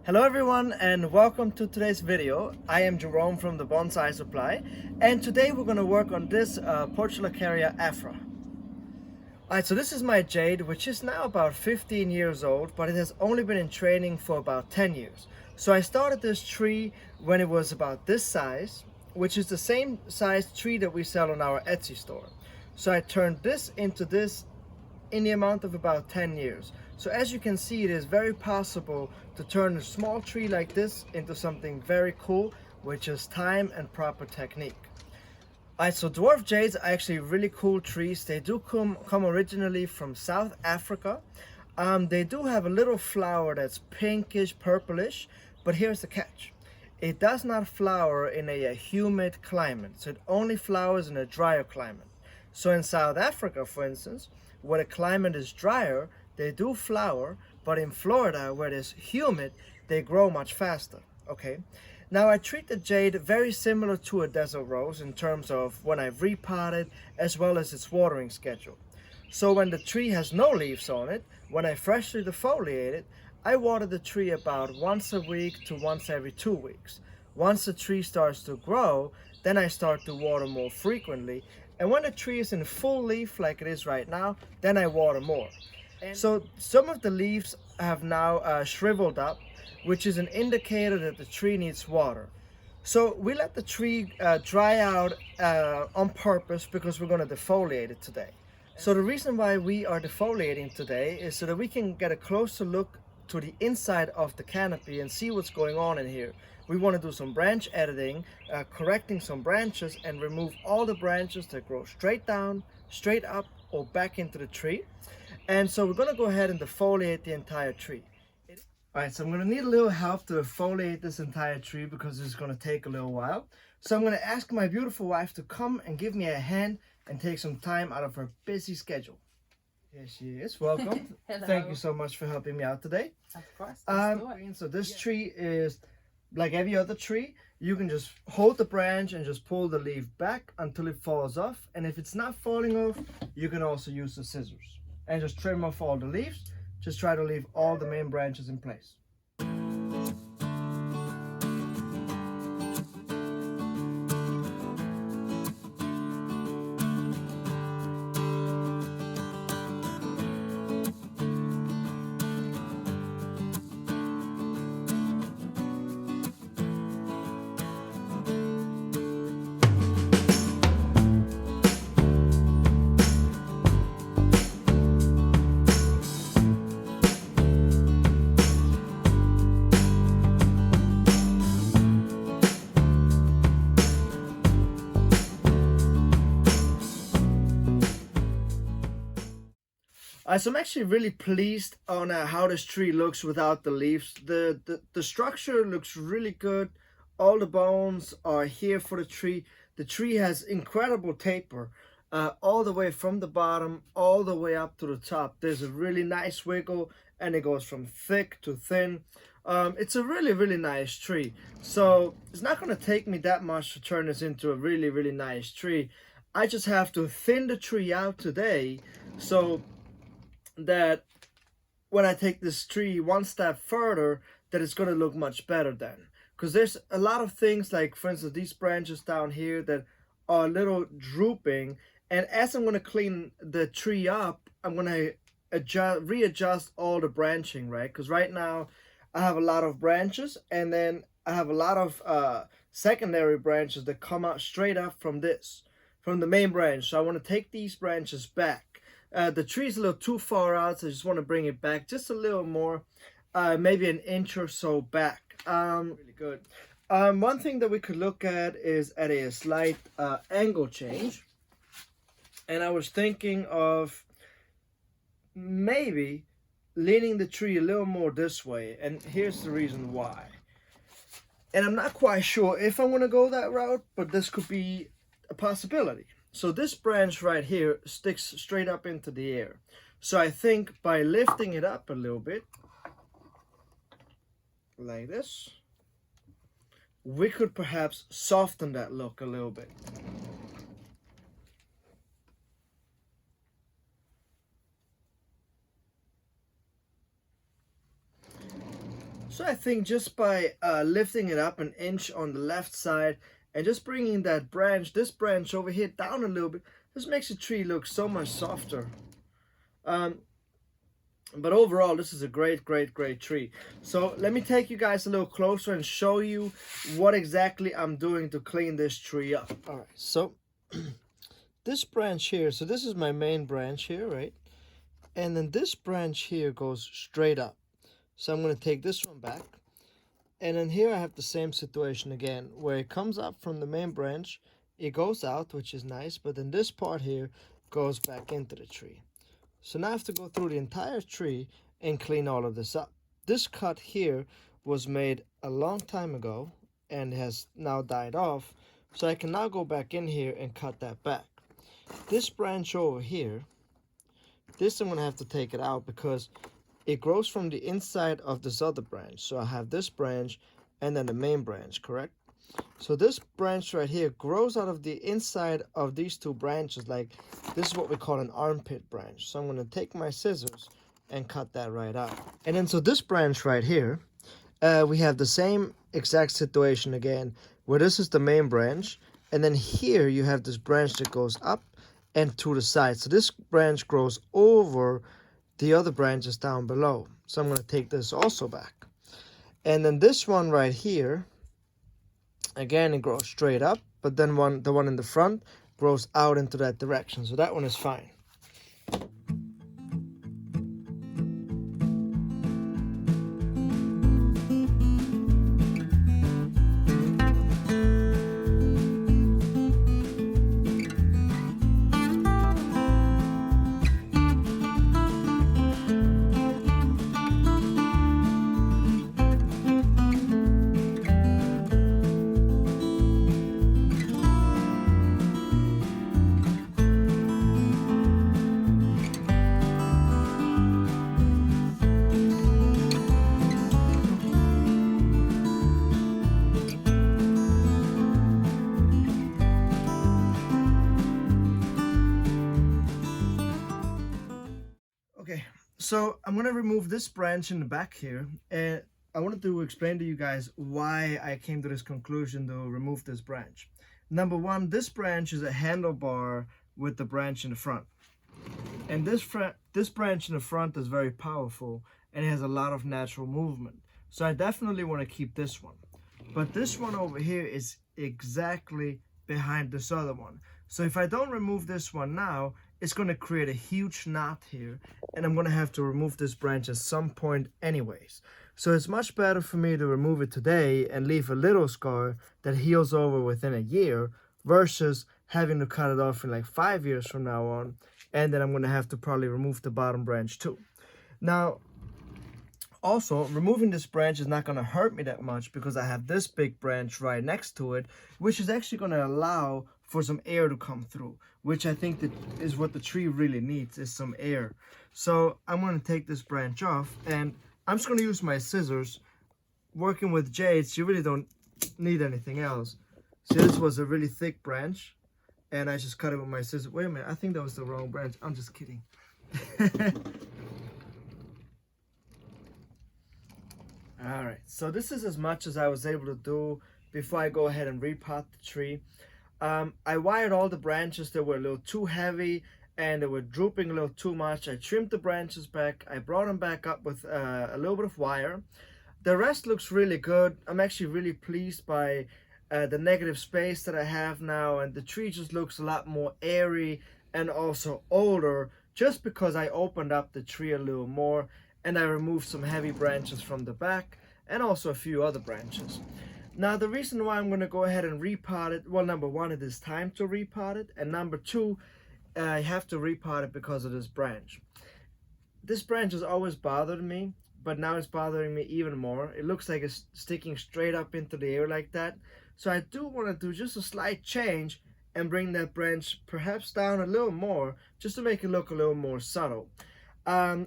Hello everyone and welcome to today's video. I am Jerome from the Bonsai Supply, and today we're going to work on this Portulacaria Afra. Alright, so this is my Jade, which is now about 15 years old, but it has only been in training for about 10 years. So I started this tree when it was about this size, which is the same size tree that we sell on our Etsy store. So I turned this into this in the amount of about 10 years. So as you can see, it is very possible to turn a small tree like this into something very cool, which is time and proper technique. Alright, so dwarf jades are actually really cool trees. They do come originally from South Africa. They do have a little flower that's pinkish, purplish, but here's the catch. It does not flower in a humid climate, so it only flowers in a drier climate. So in South Africa, for instance, where the climate is drier, they do flower, but in Florida, where it is humid, they grow much faster, okay? Now, I treat the jade very similar to a desert rose in terms of when I repotted, as well as its watering schedule. So when the tree has no leaves on it, when I freshly defoliate it, I water the tree about once a week to once every 2 weeks. Once the tree starts to grow, then I start to water more frequently. And when the tree is in full leaf like it is right now, then I water more. So some of the leaves have now shriveled up, which is an indicator that the tree needs water. So we let the tree dry out on purpose because we're going to defoliate it today. So the reason why we are defoliating today is so that we can get a closer look to the inside of the canopy and see what's going on in here. We want to do some branch editing, correcting some branches, and remove all the branches that grow straight down, straight up, or back into the tree. And so we're going to go ahead and defoliate the entire tree. Alright, so I'm going to need a little help to defoliate this entire tree because it's going to take a little while. So I'm going to ask my beautiful wife to come and give me a hand and take some time out of her busy schedule. Here she is. Welcome. Thank you so much for helping me out today. Of course. So this tree is like every other tree. You can just hold the branch and just pull the leaf back until it falls off. And if it's not falling off, you can also use the scissors and just trim off all the leaves. Just try to leave all the main branches in place. So I'm actually really pleased on how this tree looks without the leaves. The structure looks really good. All the bones are here for the tree. The tree has incredible taper all the way from the bottom all the way up to the top. There's a really nice wiggle and it goes from thick to thin. It's a really nice tree. So it's not going to take me that much to turn this into a really nice tree. I just have to thin the tree out today so that when I take this tree one step further, that it's going to look much better then. Because there's a lot of things, like for instance these branches down here that are a little drooping, and as I'm going to clean the tree up, I'm going to readjust all the branching, right? Because right now I have a lot of branches, and then I have a lot of secondary branches that come out straight up from the main branch. So I want to take these branches back. The tree's a little too far out, so I just want to bring it back just a little more, maybe an inch or so back. Really good. One thing that we could look at is at a slight angle change. And I was thinking of maybe leaning the tree a little more this way. And here's the reason why. And I'm not quite sure if I'm going to go that route, but this could be a possibility. So this branch right here sticks straight up into the air. So I think by lifting it up a little bit, like this, we could perhaps soften that look a little bit. So I think just by lifting it up an inch on the left side and just bringing this branch over here down a little bit, this makes the tree look so much softer. But overall, this is a great tree. So let me take you guys a little closer and show you what exactly I'm doing to clean this tree up. All right, so this branch here, so this is my main branch here, right? And then this branch here goes straight up. So I'm going to take this one back. And then here I have the same situation again, where it comes up from the main branch, it goes out, which is nice, but then this part here goes back into the tree. So now I have to go through the entire tree and clean all of this up. This cut here was made a long time ago and has now died off, so I can now go back in here and cut that back. This branch over here, this I'm going to have to take it out because it grows from the inside of this other branch. So I have this branch and then the main branch, correct? So this branch right here grows out of the inside of these two branches. Like, this is what we call an armpit branch. So I'm going to take my scissors and cut that right out. And then so this branch right here, we have the same exact situation again, where this is the main branch. And then here you have this branch that goes up and to the side. So this branch grows over the other branches down below. So I'm going to take this also back. And then this one right here, again, it grows straight up, but then the one in the front grows out into that direction. So that one is fine. Okay, so I'm going to remove this branch in the back here, and I wanted to explain to you guys why I came to this conclusion to remove this branch. Number one, this branch is a handlebar with the branch in the front. And this branch in the front is very powerful and it has a lot of natural movement. So I definitely want to keep this one. But this one over here is exactly behind this other one. So if I don't remove this one now, it's going to create a huge knot here, and I'm going to have to remove this branch at some point anyways. So it's much better for me to remove it today and leave a little scar that heals over within a year versus having to cut it off in like 5 years from now on, and then I'm going to have to probably remove the bottom branch too. Now, also, removing this branch is not going to hurt me that much because I have this big branch right next to it, which is actually going to allow for some air to come through, which I think that is what the tree really needs, is some air. So I'm going to take this branch off, and I'm just going to use my scissors. Working with Jade, you really don't need anything else. See, this was a really thick branch, and I just cut it with my scissors. Wait a minute, I think that was the wrong branch. I'm just kidding. All right, so this is as much as I was able to do before I go ahead and repot the tree. I wired all the branches that were a little too heavy and they were drooping a little too much. I trimmed the branches back. I brought them back up with a little bit of wire. The rest looks really good. I'm actually really pleased by the negative space that I have now, and the tree just looks a lot more airy and also older just because I opened up the tree a little more and I removed some heavy branches from the back and also a few other branches. Now, the reason why I'm going to go ahead and repot it, well, number one, it is time to repot it, and number two, I have to repot it because of this branch. This branch has always bothered me, but now it's bothering me even more. It looks like it's sticking straight up into the air like that. So I do want to do just a slight change and bring that branch perhaps down a little more, just to make it look a little more subtle.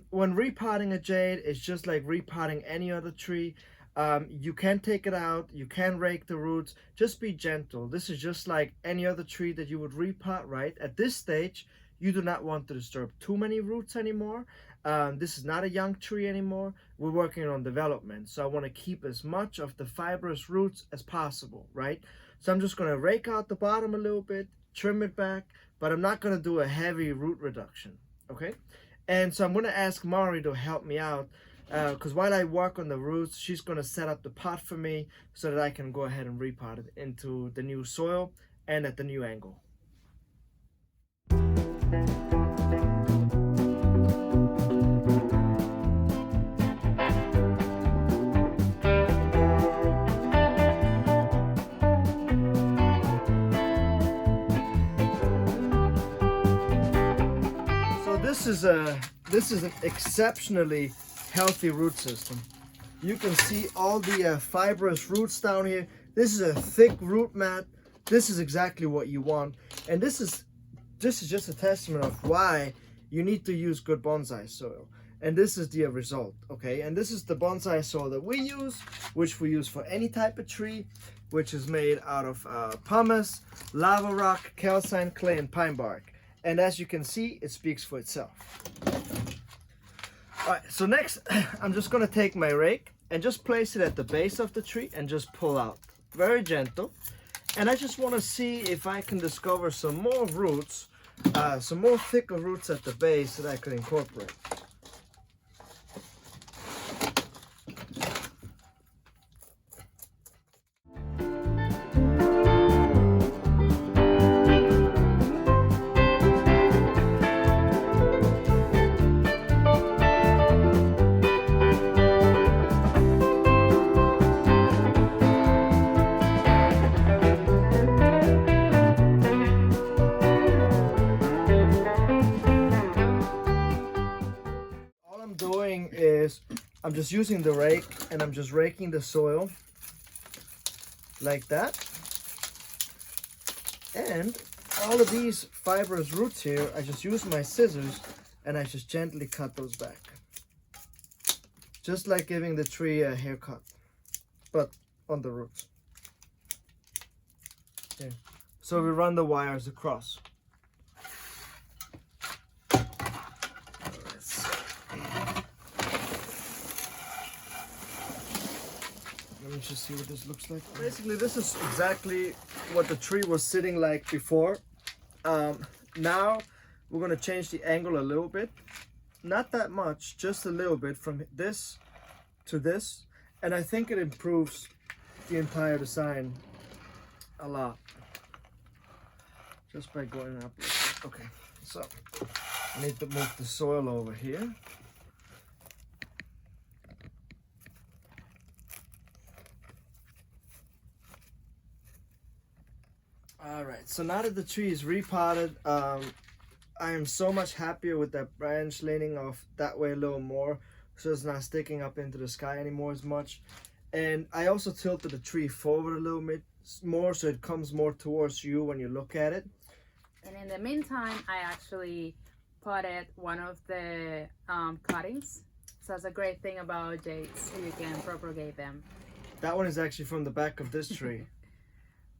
When repotting a jade, it's just like repotting any other tree. You can take it out, you can rake the roots, just be gentle. This is just like any other tree that you would repot, right? At this stage, you do not want to disturb too many roots anymore. This is not a young tree anymore. We're working on development. So I want to keep as much of the fibrous roots as possible, right? So I'm just going to rake out the bottom a little bit, trim it back, but I'm not going to do a heavy root reduction, okay? And so I'm going to ask Mari to help me out because while I work on the roots, she's going to set up the pot for me so that I can go ahead and repot it into the new soil and at the new angle. This is an exceptionally healthy root system. You can see all the fibrous roots down here. This is a thick root mat. This is exactly what you want, and this is just a testament of why you need to use good bonsai soil. And this is the result, okay? And this is the bonsai soil that we use, which we use for any type of tree, which is made out of pumice, lava rock, calcine clay, and pine bark. And as you can see, it speaks for itself. All right, so next, I'm just gonna take my rake and just place it at the base of the tree and just pull out. Very gentle. And I just wanna see if I can discover some more roots, some more thicker roots at the base that I could incorporate. I'm just using the rake and I'm just raking the soil like that, and all of these fibrous roots here, I just use my scissors and I just gently cut those back, just like giving the tree a haircut, but on the roots. Okay. So we run the wires across. Let me just see what this looks like. Basically, this is exactly what the tree was sitting like before. Now we're going to change the angle a little bit. Not that much, just a little bit from this to this. And I think it improves the entire design a lot. Just by going up like that. Okay, so I need to move the soil over here. Alright, so now that the tree is repotted, I am so much happier with that branch leaning off that way a little more, so it's not sticking up into the sky anymore as much. And I also tilted the tree forward a little bit more so it comes more towards you when you look at it. And in the meantime, I actually potted one of the cuttings. So that's a great thing about jades, you can propagate them. That one is actually from the back of this tree.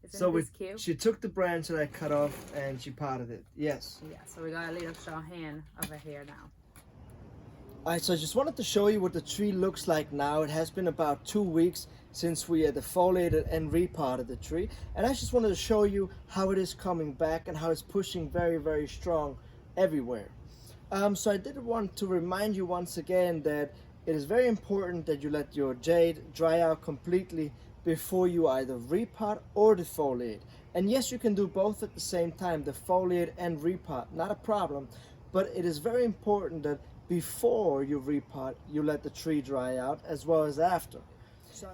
Isn't this cute? She took the branch that I cut off and she potted it. Yes. Yeah, so we got a little straw hand over here now. Alright, so I just wanted to show you what the tree looks like now. It has been about 2 weeks since we had defoliated and repotted the tree. And I just wanted to show you how it is coming back and how it's pushing very, very strong everywhere. So I did want to remind you once again that it is very important that you let your jade dry out completely before you either repot or defoliate. And yes, you can do both at the same time, defoliate and repot, not a problem. But it is very important that before you repot, you let the tree dry out as well as after.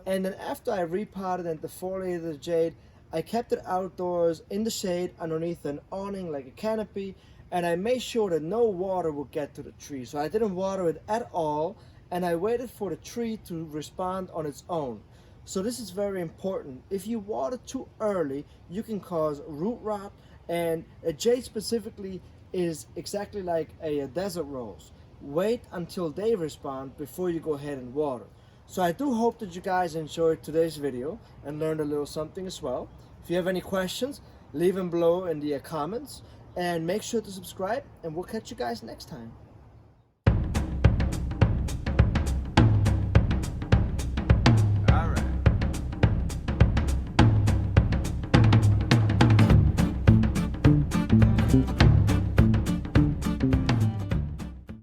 And then after I repotted and defoliated the jade, I kept it outdoors in the shade underneath an awning like a canopy, and I made sure that no water would get to the tree. So I didn't water it at all, and I waited for the tree to respond on its own. So this is very important. If you water too early, you can cause root rot, and a jade specifically is exactly like a desert rose. Wait until they respond before you go ahead and water. So I do hope that you guys enjoyed today's video and learned a little something as well. If you have any questions, leave them below in the comments, and make sure to subscribe, and we'll catch you guys next time. Bye.